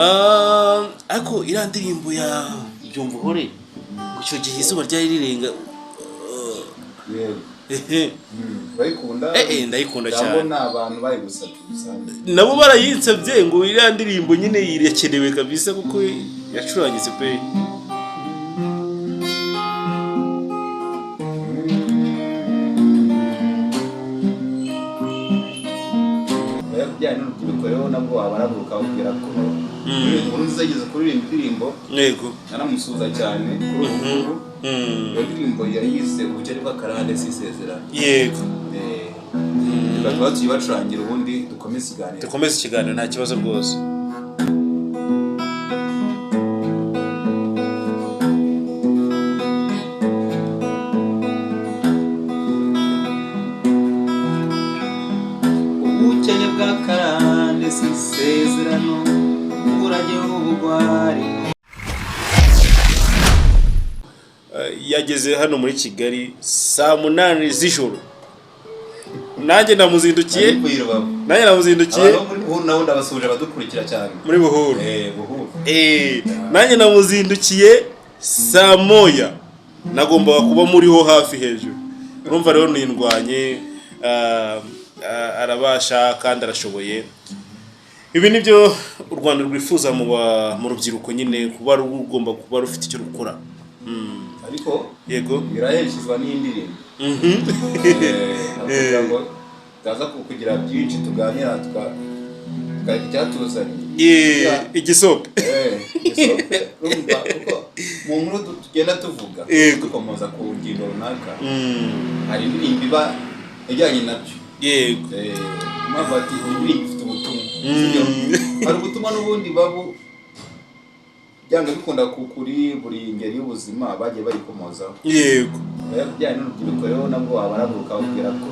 Ariko iriya ndirimbo ya byumva uhore ngo icyo gihe izuba ryari rirenga. Bayikunda ndayikunda cyane. Abantu bayigusabye nabo barayitsabye ngo iriya ndirimbo nyine irakenewe kabisa kuko yacurangitse pe. byane n'urubyiruko rero nabwo abaraguruka bakubwira ko umuntu uzageze kuri indirimbo yego naramusuza cyane kuri ubu iyo ndirimbo yayise ubukene bw'akarande sisezerano yego bakaba tuyibacurangira ubundi dukomeze ikiganiro nta kibazo rwose. ubukene bw'akarande sisezerano urajye ubugwari. Yageze hano muri Kigali saa 8 z'ijoro. Nanjye namuzindukiye nawe ndabasuje abadukurikira cyane muri Buhuru. Buhuru nanjye namuzindukiye saa 1 nagombaga kuba muriho hafi hejuru. Urumva rero nindwanye arabasha kandi arashoboye. Ibi nibyo u Rwanda rwifuza mu rubyiruko nyine kuba rugomba kuba rufite icyo rukora. Ariko yego biraheshizwa n'indirimbo kugira ngo taza kugira byinshi tuganira cyatuzanye igisope rumva kuko mu nkuru tugenda tuvuga dukomoza ku ngingo runaka hari indirimbo iba ijyanye nabyo yego mabati indirimbo ifite ubutumwa hari ubutumwa n'ubundi babu byanga bikunda kuri buri ngeri y'ubuzima bagiye barikomozaho yego byane n'urubyiruko rero nabwo abaraguruka bakubwira ko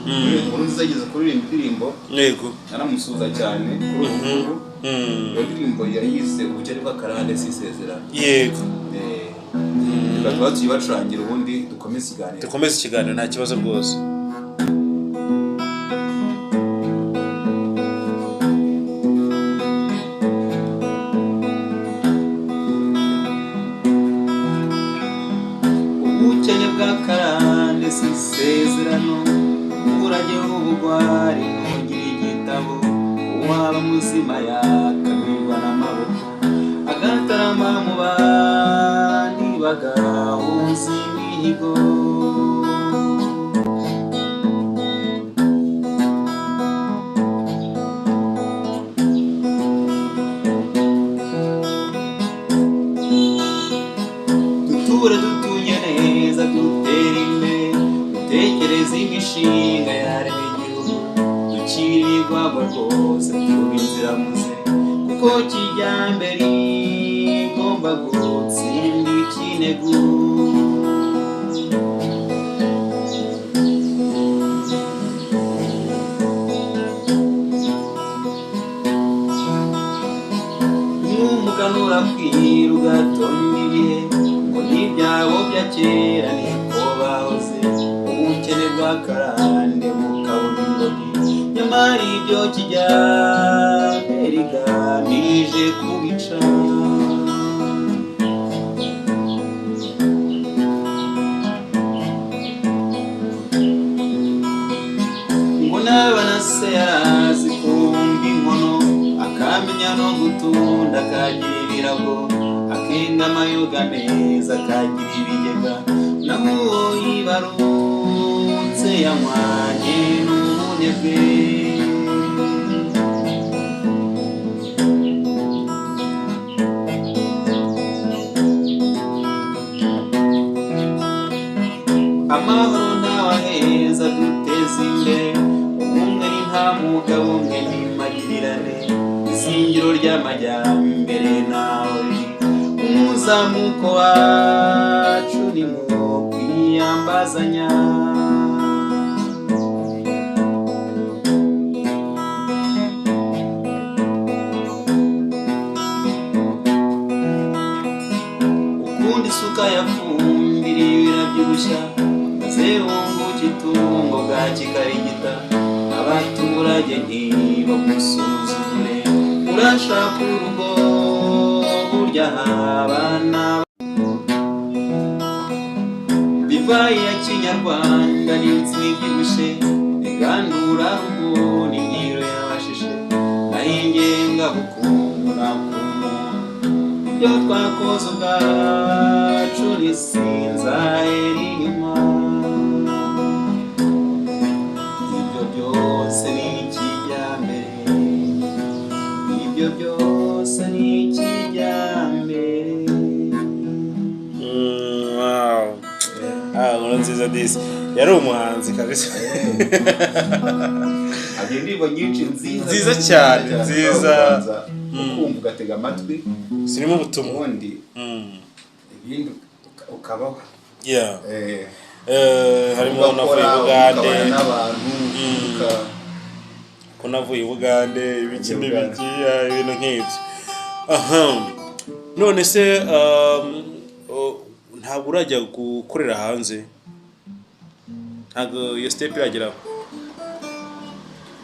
umuntu uzageze kuri indirimbo yego naramusuza cyane kuri ubu iyo ndirimbo yayise ubukene bw'akarande sisezerano yego bakaba tuyibacurangira ubundi dukomeze ikiganiro nta kibazo rwose. ubukene bw'akarande sisezerano urajye ubugwari ntugire igitabo uwaba muzima yakamirwa n'amaboko agatarama mu bandi bagahuza imihigo. dutunye neza dutera imbere dutekereza imishinga yarema igihugu dukirirwagwa rwose tuba inzira muze kuko kijyambere igomba gutsinda ikinegu. n'umuganura kwira ugatonda ibihe ibyabo bya kera niko bahoze ubukene bw'akarande bukabona ingogi nyamara ibyo kijyambere rigamije kubica. ngo n'abana se yarazi kumva inkono akamenya no gutunda akagira ibirago akenga amayoga meza akagira ibigega naho uwo yibarutse yanywanye n'umunebwe. amahoro ntawaheza duteza imbere ubumwe ni nta mugabo umwe n'imagirirane izingiro ry'amajyambere nawe umuzamuko wacu ni mu kwiyambazanya. ukundi isuka yafumbiriye irabyibushya maze wunguka itungo bwa kikarigita abaturage ntibagusuzugure urashaka urugo burya abana divayi ya kinyarwanda n'imitsima ibyibushye igandura rugo n'imyiro y'abashishe nahingenga bukungu nakumu ibyo twakoze ubwacu risinzahera inyuma ibyo byose ni ikijyambere ibyo byose ni ikijyambere. Wow. Nkuru nziza disi yari umuhanzi kabisa. Agiye indirimbo nyinshi nziza cyane nziza ukumva ugatega amatwi zirimo ubutumwa ubundi ibindi ukabaho harimo navuye Bugande ko navuye Bugande ibiki n'ibiki ibintu nk'ibyo. None se ntabwo urajya gukorera hanze, ntabwo iyo step irageraho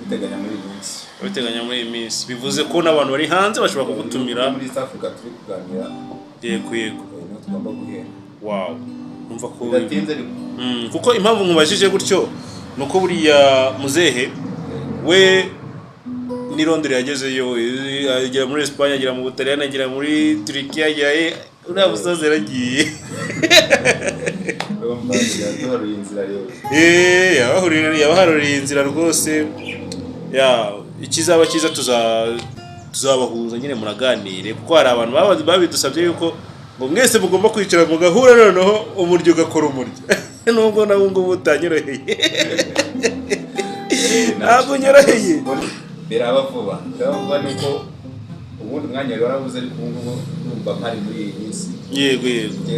biteganya muri iyi minsi, bivuze ko n'abantu bari hanze bashobora kugutumira muri South Africa turi kuganira yego no tugomba guhera. Wow, numva ko bidatinze kuko impamvu nkubajije gutyo nuko buriya muzehe we ni Londres yagezeyo, agera muri Espagne, agera mu Butaliyani, agera muri Turkiya, agera uriya musaza yaragiye yabaharuriye inzira rwose. Ikizaba cyiza tuzabahuza nyine muraganire, kuko hari abantu babidusabye yuko ngo mwese mugomba kwicara mugahura noneho umuryo ugakora umuryo nubwo nawe ngo utanyoroheye ntabwo nyoroheye biraba vuba niko ubundi mwanya wari warabuze, ariko ubu ngubu numva mpari muri iyi minsi. Yego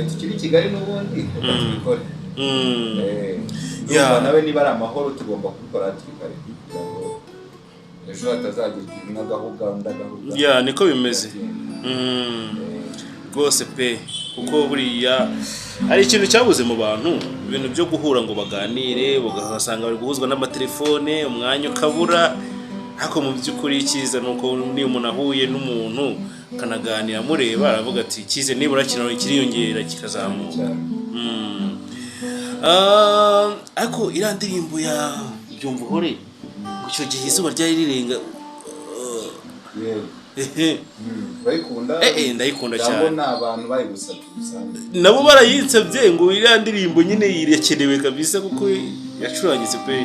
tukiri Kigali n'ubundi tukabikora nawe niba ari amahoro tugomba kubikora tukari kugira ngo ejo hatazagira n'agahuga ndagahuga. Niko bimeze rwose pe, kuko buriya hari ikintu cyabuze mu bantu, ibintu byo guhura ngo baganire, ugasanga bari guhuzwa n'amatelefone, umwanya ukabura. Ariko mu by'ukuri icyiza nuko niyo umuntu ahuye n'umuntu kanaganira mureba aravuga ati cyize nibura kino kiriyongera kikazamuka. Ariko iriya ndirimbo ya Byumva Uhore icyo gihe izuba ryari rirenga bayikunda ndayikunda cyane, abantu bayigusabye nabo barayinsabye ngo iriya ndirimbo nyine irakenewe kabisa kuko yacurangitse pe.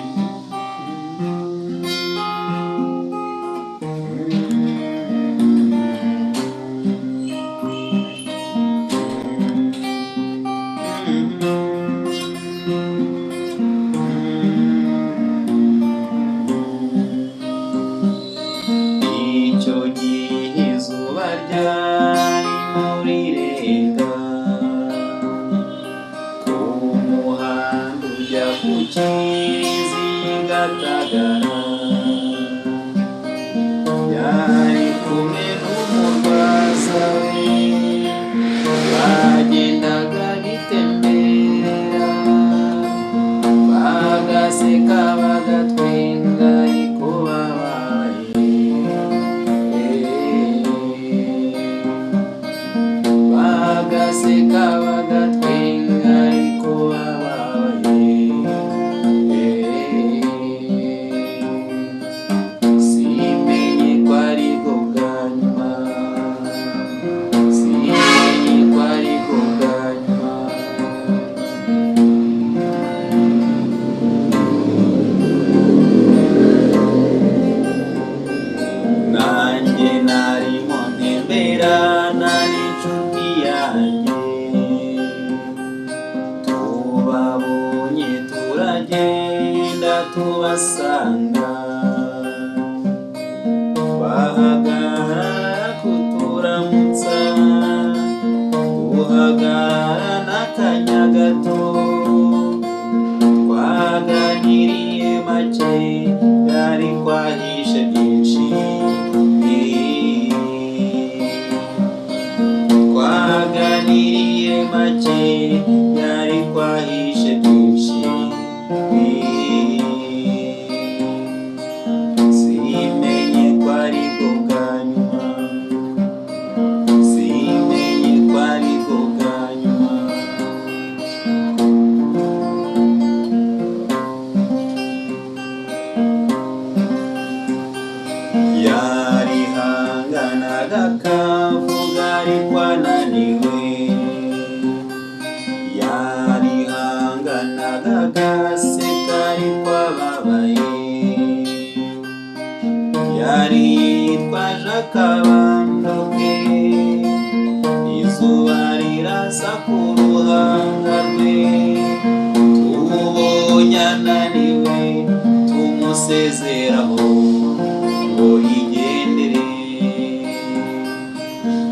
Simenye kwa riko kanyuma, simenye akavuga ariko ananiwe, yarihanganaga agaseka ariko ababaye, yari yitwaje akabando ke, izuba rirasa ku ruhanga rwe, tumubonye ananiwe tumusezeraho ngo yigendere,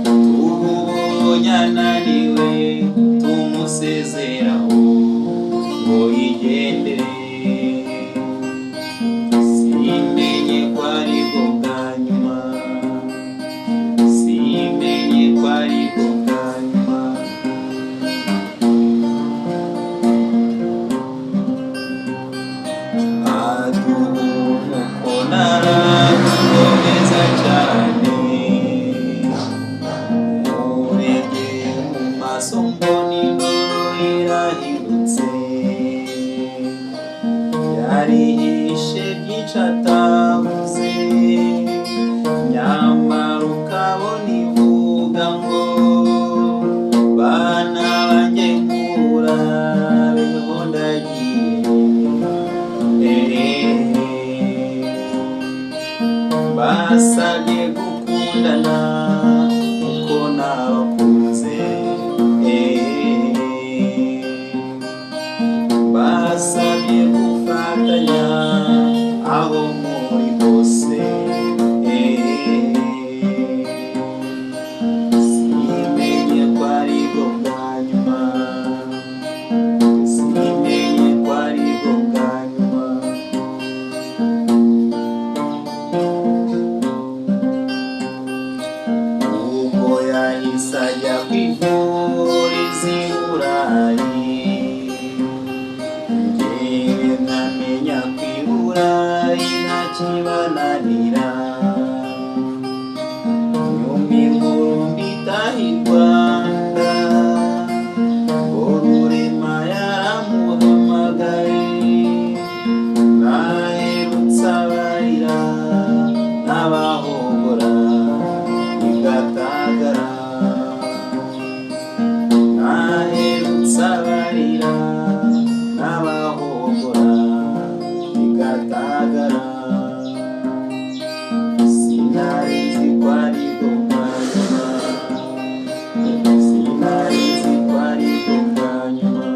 tumubonye ananiwe tumusezeraho ngo yigendere, simenye ko ari bwo bwa nyuma, simenye ko ari bwo bwa nyuma. Aduhuko naragukomeza cyane, murebye mu maso mbona indoro irahindutse, yarihishe byinshi atavuze, nyamara ukabona ivuga ngo bana banjye murabeho ndagiye, basabye gukundana uko nabakunze, basabye gufatanya aho muri hose, simenye ko ari bwo bwa nyuma, simenye ko ari bwo bwa nyuma. Ubwo yahise ajya kwivuriza i Burayi, njyewe nkamenya ko i Burayi ntakibananira, nyuma inkuru mbitaha i Rwanda, ngo Rurema yaramuhamagaye, naherutse abarira n'abahogora igatagara, naherutse abarira n'abahogora igatagara, sinari nzi ko ari bwo bwa nyuma, sinari nzi ko ari bwo bwa nyuma.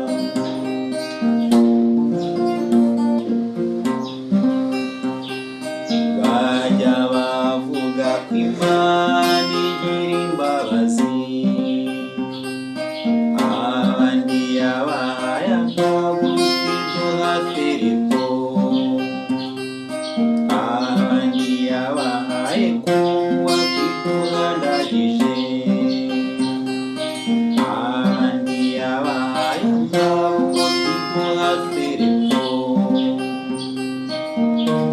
Bajya bavuga ko Imana igira imbabazi, abandi yabahaye amagufa iduha Filipo, abandi yabahaye kunywa iduha Ndagije, abandi yabahaye amagufa iduha Filipo,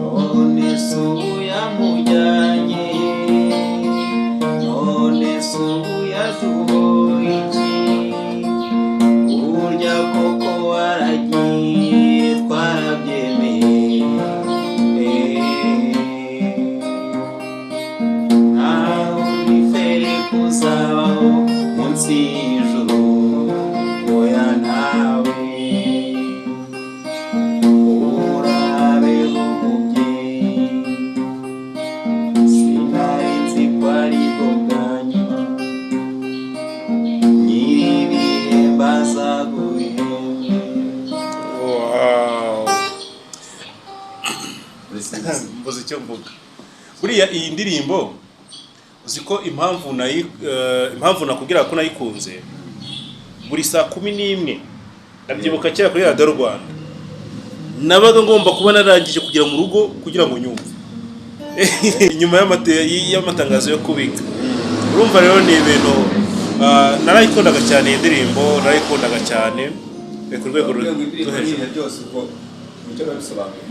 none se ubu yamujyanye, none se ubu yaduhoye iki, burya koko waragiye twarabyemeye, ntaho nifere kuzabaho munsi y'ijuru, oya nawe urabeho umubyeyi, sinari nzi ko ari bwo bwa nyuma, nyir'ibihembo azaguhembe. Wow. Mbuze icyo mvuga. Buriya iyi ndirimbo uzi ko impamvu nakubwira ko nayikunze, buri saa 11 ndabyibuka kera kuri Radio Rwanda, nabaga ngomba kuba narangije kugera mu rugo kugira ngo nyumve nyuma y'amatangazo yo kubika. Urumva rero ni ibintu narayikundaga cyane, iyi ndirimbo narayikundaga cyane ku rwego rw'ibintu byose uko nicyo bisobanuye,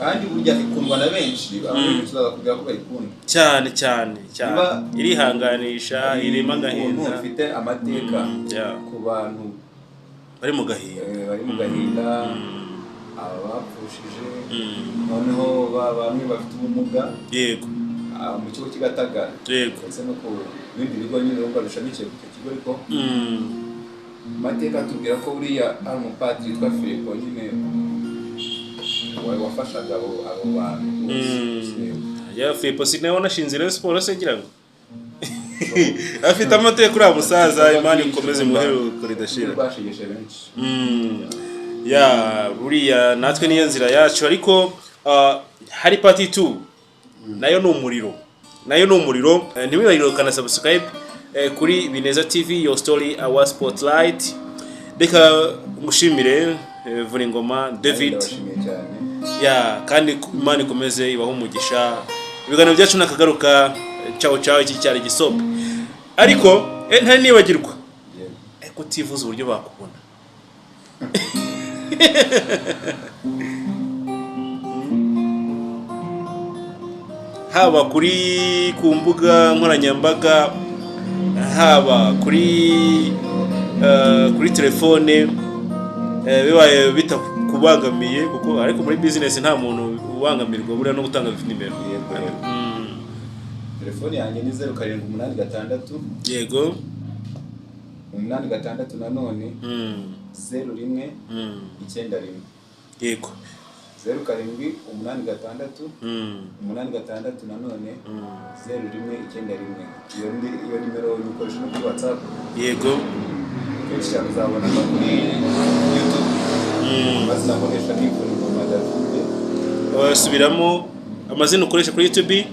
kandi burya ikundwa na benshi, bamwe tuzakubwira ko bayikunda cyane cyane cyane, irihanganisha, irema agahinda, ufite amateka ku bantu bari mu gahinda, abapfushije, noneho bamwe bafite ubumuga, yego, mu kigo cy'Igatagara yego ndetse no ku bindi bigo nyine urumva bishamikiye ku kigo ariko amateka atubwira ko buriya ari umupadiri witwa Filipo nyine wafashaga abo bantu ya Filipo nawe wanashinze Rayon Sports se ngira ngo afite amateka kuri musaza Imana ikomeze muheruko ridashira bashigishe benshi ya buriya natwe niyo nzira yacu ariko hari part 2 nayo ni umuriro ntiwibagirwe kana subscribe kuri Bineza TV your story our spotlight reka mushimire Vuningoma David ya kandi Imana ikomeze ibaho umugisha ibiganiro byacu nakagaruka ciao iki cyari gisope ariko ntari nibagirwa kutivuza uburyo bakubona haba kuri ku mbuga nkoranyambaga haba kuri telefone bibaye bitakubangamiye kuko ariko muri business nta muntu ubangamirwa buriya no gutanga nimero telefone yanjye ni 0786 yego 86 nanone 01 91 yego 0786 86 nanone 0191 iyo nimero uyikoresha no kuri WhatsApp yego kenshi uzabona no kuri YouTube amazina nkoresha ni Vuningoma David subiramo amazina ukoresha kuri YouTube